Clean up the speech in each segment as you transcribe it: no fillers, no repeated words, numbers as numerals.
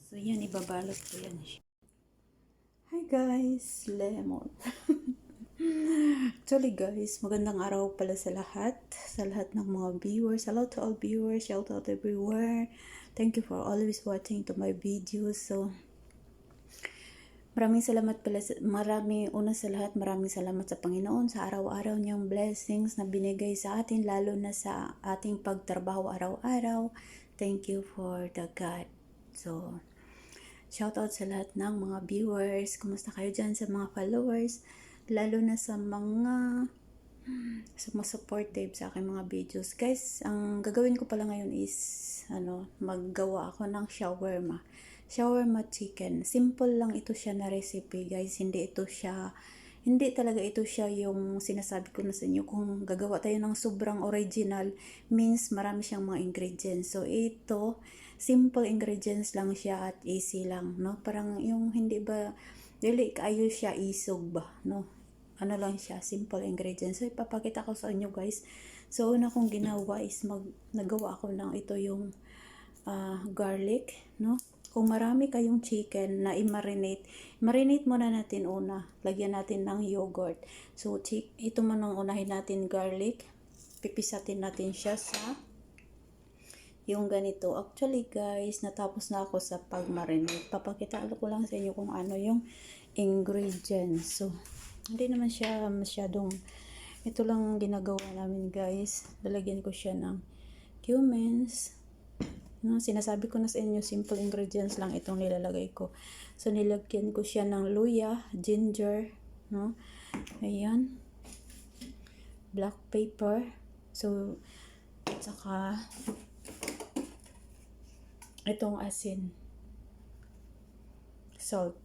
So, yan, ibabalot ko yan siya. Hi guys, lemon. Actually guys, magandang araw pala sa lahat ng mga viewers. Hello to all viewers, shout out everywhere. Thank you for always watching to my videos. So, maraming salamat pala, una sa lahat, maraming salamat sa Panginoon sa araw-araw niyang blessings na binigay sa atin, lalo na sa ating pagtrabaho araw-araw. Thank you for the God. So, shout out sa lahat ng mga viewers. Kumusta kayo dyan sa mga followers? Lalo na sa mga supportive sa aking mga videos. Guys, ang gagawin ko pala ngayon is maggawa ako ng shawarma chicken. Simple lang ito siya na recipe, guys. Hindi talaga ito siya yung sinasabi ko na sa inyo. Kung gagawa tayo ng sobrang original, means marami siyang mga ingredients. So, ito, simple ingredients lang siya at easy lang, no? Parang yung hindi ba, dili kayo siya isog ba, no? Ano lang siya, simple ingredients. So, ipapakita ko sa inyo, guys. So, una kong ginawa is nagawa ako ng ito yung garlic, no? Kung marami kayong chicken na marinate muna natin una. Lagyan natin ng yogurt. So, ito man ang unahin natin, garlic. Pipisatin natin siya sa yung ganito. Actually, guys, natapos na ako sa pag-marinate. Papakita ko lang sa inyo kung ano yung ingredients. So, hindi naman siya masyadong, ito lang ginagawa namin, guys. Lalagyan ko siya ng cumins. No, sinasabi ko na sa inyo, simple ingredients lang itong nilalagay ko. So, nilagyan ko siya ng luya, ginger, no? Ayan. Black pepper. So, saka itong asin. Salt.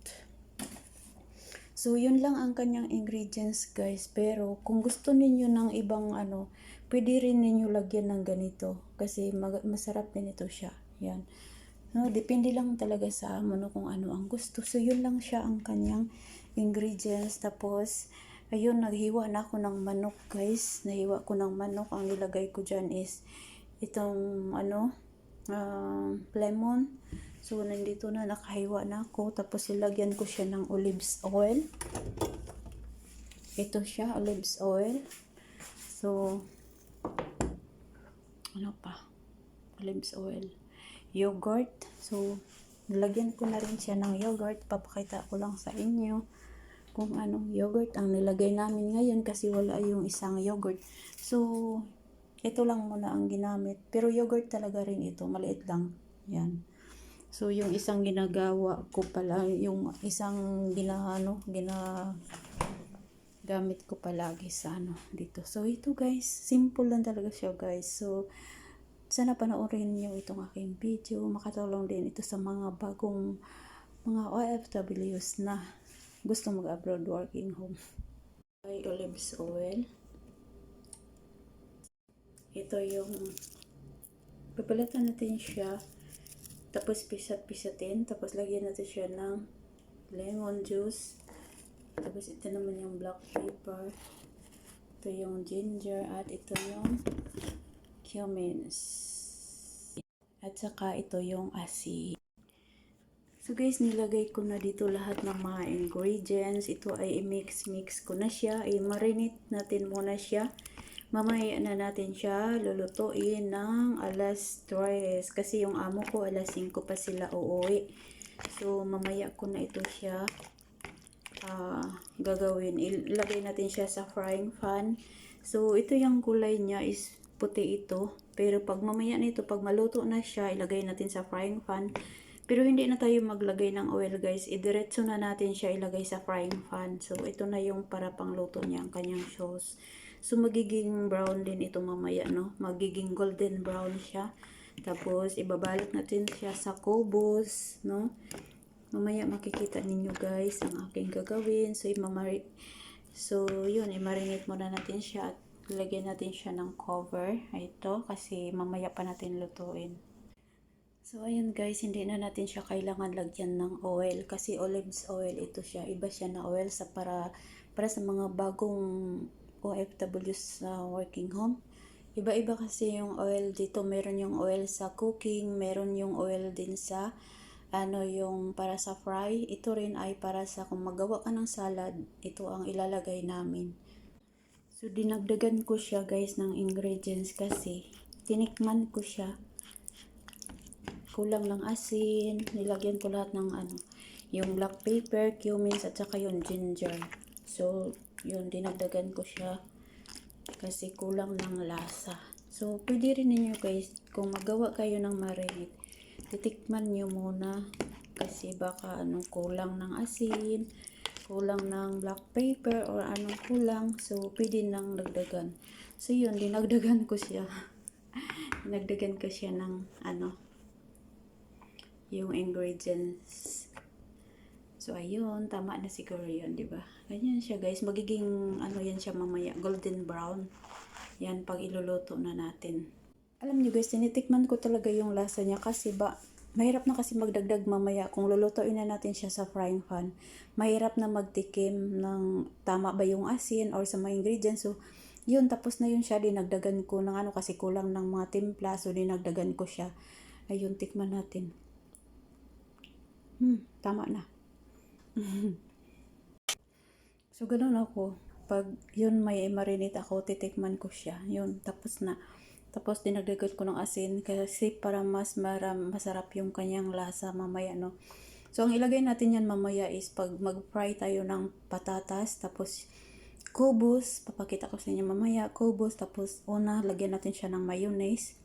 So, yun lang ang kanyang ingredients, guys. Pero, kung gusto ninyo ng ibang pwede rin ninyo lagyan ng ganito. Kasi masarap din ito siya. Yan. No, depende lang talaga sa kung ano ang gusto. So, yun lang siya ang kanyang ingredients. Tapos, ayun, naghiwa na ako ng manok, guys. Nahiwa ko ng manok. Ang nilagay ko dyan is itong, lemon. So, nandito na, nakahiwa na ako. Tapos, ilagyan ko siya ng olives oil. Ito siya, olives oil. So, olives oil. Yogurt. So, nilagyan ko na rin siya ng yogurt. Papakita ko lang sa inyo kung anong yogurt ang nilagay namin ngayon kasi wala yung isang yogurt. So, ito lang muna ang ginamit. Pero yogurt talaga rin ito. Maliit lang. Yan. So, yung isang ginagawa ko pala, yung isang gamit ko palagi sa dito. So, ito guys, simple lang talaga siya, guys. So, sana panoorin niyo itong aking video. Makatulong din ito sa mga bagong mga OFWs na gusto mag-abroad working home. Ay, olives oil. Ito yung pipilitan natin siya. Tapos pisat-pisatin. Tapos lagyan natin siya ng lemon juice. Tapos ito naman yung black pepper. Ito yung ginger. At ito yung cumins. At saka ito yung asin. So guys, nilagay ko na dito lahat ng mga ingredients. Ito ay i-mix ko na siya. I-marinate natin muna siya. Mamaya na natin siya lulutuin ng alas 3. Kasi yung amo ko alas 5 pa sila uuwi. So mamaya ko na ito siya gagawin. Ilagay natin siya sa frying pan. So ito yung kulay niya is puti ito. Pero pag mamaya nito, pag maluto na siya, ilagay natin sa frying pan. Pero hindi na tayo maglagay ng oil, guys. Idiretso na natin siya ilagay sa frying pan. So ito na yung para pangluto niya, ang kanyang sauce. So, magiging brown din ito mamaya, no? Magiging golden brown siya. Tapos, ibabalot natin siya sa kubos, no? Mamaya makikita ninyo, guys, ang aking gagawin. So, yun, i-marinate muna natin siya at lagyan natin siya ng cover. Ito, kasi mamaya pa natin lutuin. So, ayun guys, hindi na natin siya kailangan lagyan ng oil. Kasi olives oil, ito siya. Iba siya na oil para sa mga bagong OFWs sa working home. Iba-iba kasi yung oil dito. Meron yung oil sa cooking, meron yung oil din sa ano yung para sa fry, ito rin ay para sa kung magawa ka ng salad, ito ang ilalagay namin. So dinagdagan ko siya guys ng ingredients kasi tinikman ko siya. Kulang lang asin, nilagyan ko lahat ng ano, yung black pepper, cumin at saka yung ginger. So yun, dinagdagan ko siya kasi kulang ng lasa. So pwede rin ninyo guys, kung magawa kayo ng marinade, titikman nyo muna kasi baka ano, kulang ng asin, kulang ng black pepper or anong kulang, so pwede nang dagdagan. So yun, dinagdagan ko siya. Dinagdagan ko siya ng ano, yung ingredients. So ayun, tama na siguro yun, di ba? Ganyan siya guys, magiging ano yan siya mamaya, golden brown. Yan pag iluluto na natin. Alam niyo guys, tinitikman ko talaga yung lasa niya kasi mahirap na kasi magdagdag mamaya kung lulutuin na natin siya sa frying pan. Mahirap na magtikim ng tama ba yung asin or sa mga ingredients. So, yun, tapos na yun siya. Dinagdagan ko ng ano kasi kulang ng mga timpla. So, dinagdagan ko siya. Ayun, tikman natin. Tama na. So, ganun ako. Pag yun may marinate ako, titikman ko siya. Yun, tapos na. Tapos dinagdagan ko ng asin kasi para mas masarap yung kanyang lasa mamaya, no. So ang ilagay natin yan mamaya is pag mag-fry tayo ng patatas, tapos kubos, papakita ko sa inyo mamaya, kubos, tapos una lagyan natin siya ng mayonnaise.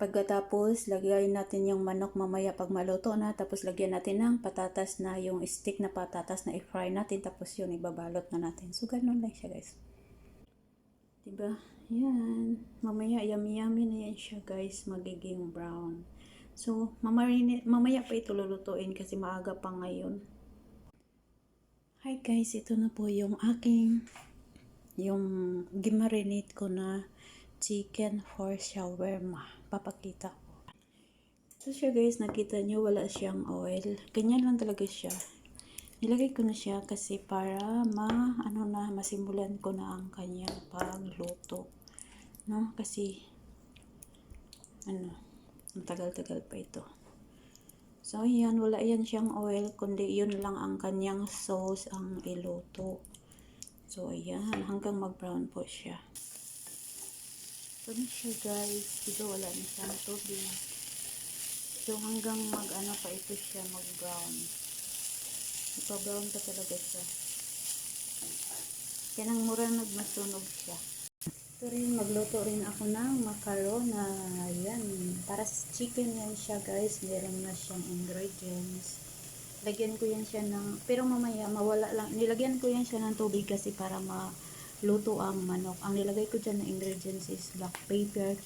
Pagkatapos lagyan natin yung manok mamaya pag maluto na, tapos lagyan natin ng patatas na yung stick na patatas na i-fry natin, tapos yun ibabalot na natin. So ganun lang siya guys. Diba? Yan. Mamaya, yummy-yummy na yan siya guys. Magiging brown. So, mamaya pa ito lulutuin kasi maaga pa ngayon. Hi guys, ito na po yung yung gimarinate ko na chicken for shawarma. Papakita ko. So siya guys, nakita nyo wala siyang oil. Ganyan lang talaga siya. Nilagay ko na siya kasi para masimulan ko na ang kanyang pagluto. No? Kasi ang tagal-tagal pa ito. So ayan, wala yan siyang oil kundi yun lang ang kanyang sauce ang iluto. So ayan, hanggang mag-brown po siya. So na siya guys, dito wala na siyang tubig. So hanggang pa ito siya mag-brown. Ipa-brown pa talaga siya. Kaya nang mura nagmasunog siya. Ito rin, magluto rin ako ng macarona. Ayan, para sa chicken yan siya guys. Meron na siyang ingredients. Lagyan ko yan siya ng, pero mamaya mawala lang. Nilagyan ko yan siya ng tubig kasi para maluto ang manok. Ang nilagay ko dyan na ingredients is black pepper,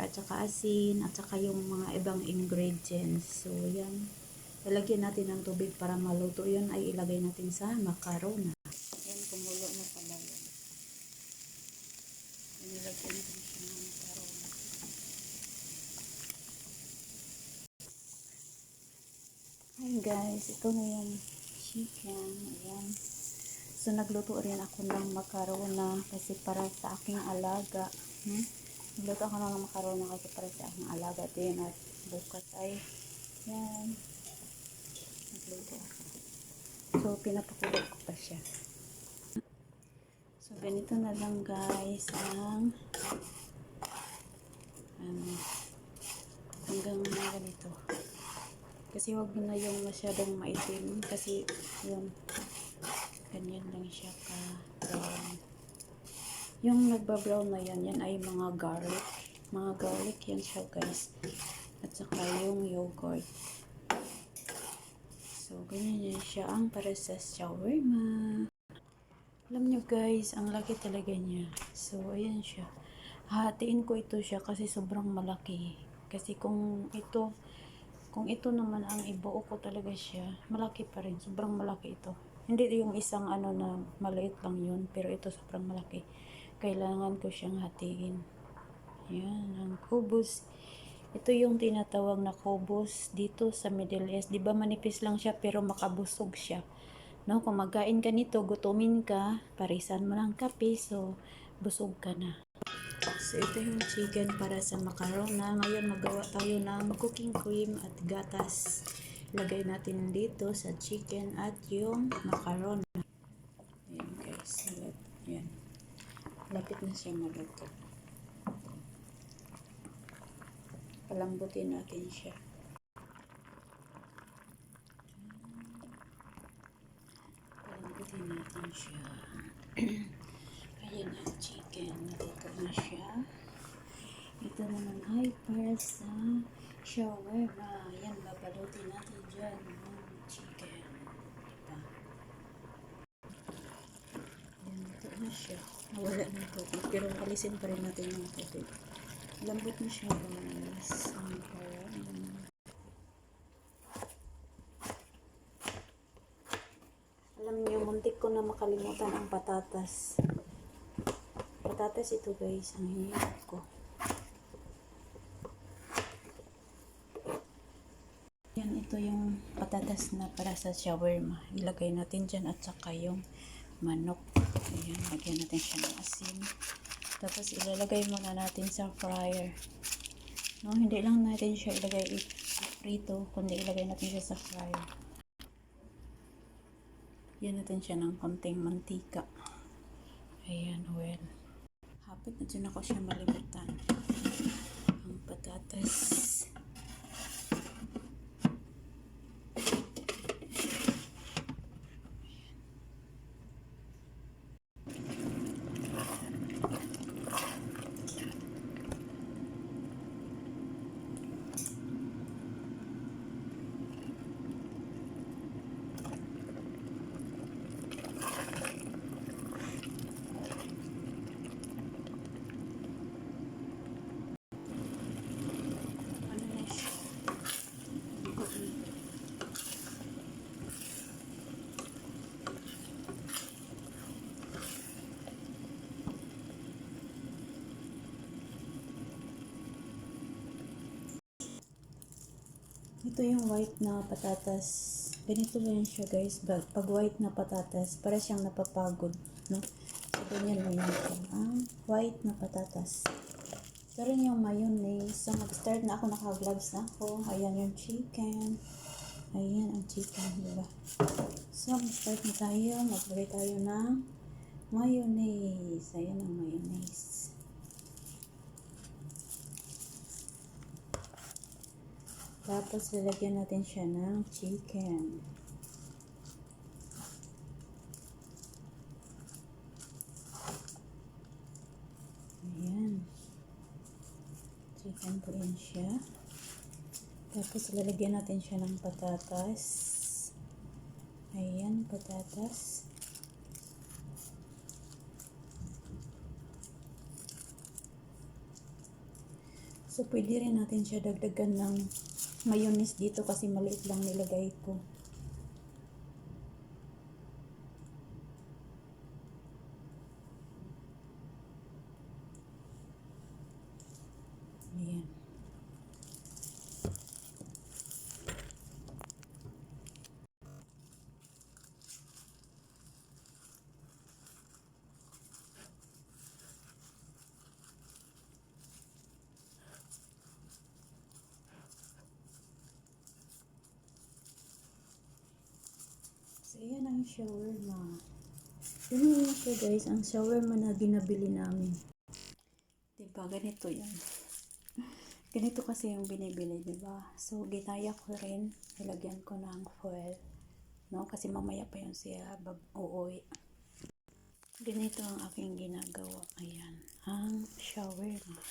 at saka asin, at saka yung mga ibang ingredients. So, yan. Ilagyan natin ng tubig para maluto. Yun ay ilagay natin sa macarona. Yan, kumulo na pala yan. Nilagyan natin siya ng macarona. Hi guys, ito na yung chicken. Ayan. So, nagluto rin ako ng macarona kasi para sa aking alaga. Nagluto ako ng macarona kasi para sa aking alaga. Din at bukas ay yan. Nagluto ako. So, pinapakulo ko pa siya. So, ganito na lang guys ang hanggang ganito. Kasi wag na yung masyadong maitim kasi yun, ganyan lang siya ka brown. Yung nagba-brown na yan ay mga garlic. Mga garlic yan siya guys. At saka yung yogurt. So, ganyan yan siya ang para sa shawarma. Alam nyo guys, ang laki talaga niya. So, ayan siya. Hatiin ko ito siya kasi sobrang malaki. Kasi kung ito naman ang ibuo ko talaga siya, malaki pa rin. Sobrang malaki ito. Hindi yung isang na maliit lang yun, pero ito sobrang malaki. Kailangan ko siyang hatiin. Ayan, ang kubos. Ito yung tinatawag na kubos dito sa Middle East. Diba manipis lang siya pero makabusog siya. No, kung magkain ka nito, gutumin ka, parisan mo ng kape, so busog ka na. So, ito yung chicken para sa macarona. Ngayon, magawa tayo ng cooking cream at gatas. Lagay natin dito sa chicken at yung macarona. Ayan guys. Ayan. Lapit na siya maluto. Palambutin natin siya. Palambutin natin siya. Ayan ang chicken. Naluto na siya. Ito naman ay para sa shawarma. Ayan, babalutin natin dyan ang chicken. Diba? Ayan, ito na siya. Nawala na ito. Pero alisin pa rin natin yung tubig. Lambot na siya guys. Alam niyo, muntik ko na makalimutan ang patatas. Patatas ito guys, ang hinihintay ko. Yan, ito yung patatas na para sa shawarma. Ilagay natin dyan at saka yung manok. Ayan, lagyan natin siya ng asin. Tapos ilalagay muna natin sa fryer. No, hindi lang natin siya ilagay prito, kundi ilagay natin siya sa fryer. Yan natin siya ng konting mantika. Ayan, oil. Hapit na dyan ako siya malimutan. Ang patatas. Ito yung white na patatas. Ganito lang siya guys. Pag white na patatas, para siyang napapagod. No? So, ganyan mo yun. White na patatas. Ito rin yung mayonnaise. So, mag-start na ako. Naka-gloves na ako. Ayan yung chicken. Ayan ang chicken. Diba? So, mag-start na tayo. Maglagay tayo ng mayonnaise. Ayan ang mayonnaise. Tapos, lalagyan natin siya ng chicken. Ayan. Chicken po yan siya. Tapos, lalagyan natin siya ng patatas. Ayan, patatas. So, pwede rin natin siya dagdagan ng mayonnaise dito kasi maliit lang nilagay ko. Ayan. So, ayan ang shawarma. Yun yun siya guys, ang shawarma na binabili namin. Diba, ganito yan. Ganito kasi yung binibili, diba? So, ginaya ko rin, ilagyan ko ng foil. No? Kasi mamaya pa yun siya uuwi. Ganito ang aking ginagawa. Ayan, ang shawarma.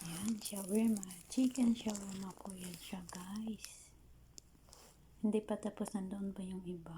Ayan, shawarma. Chicken shawarma po yan siya guys. Hindi pa tapos, nandoon pa yung iba.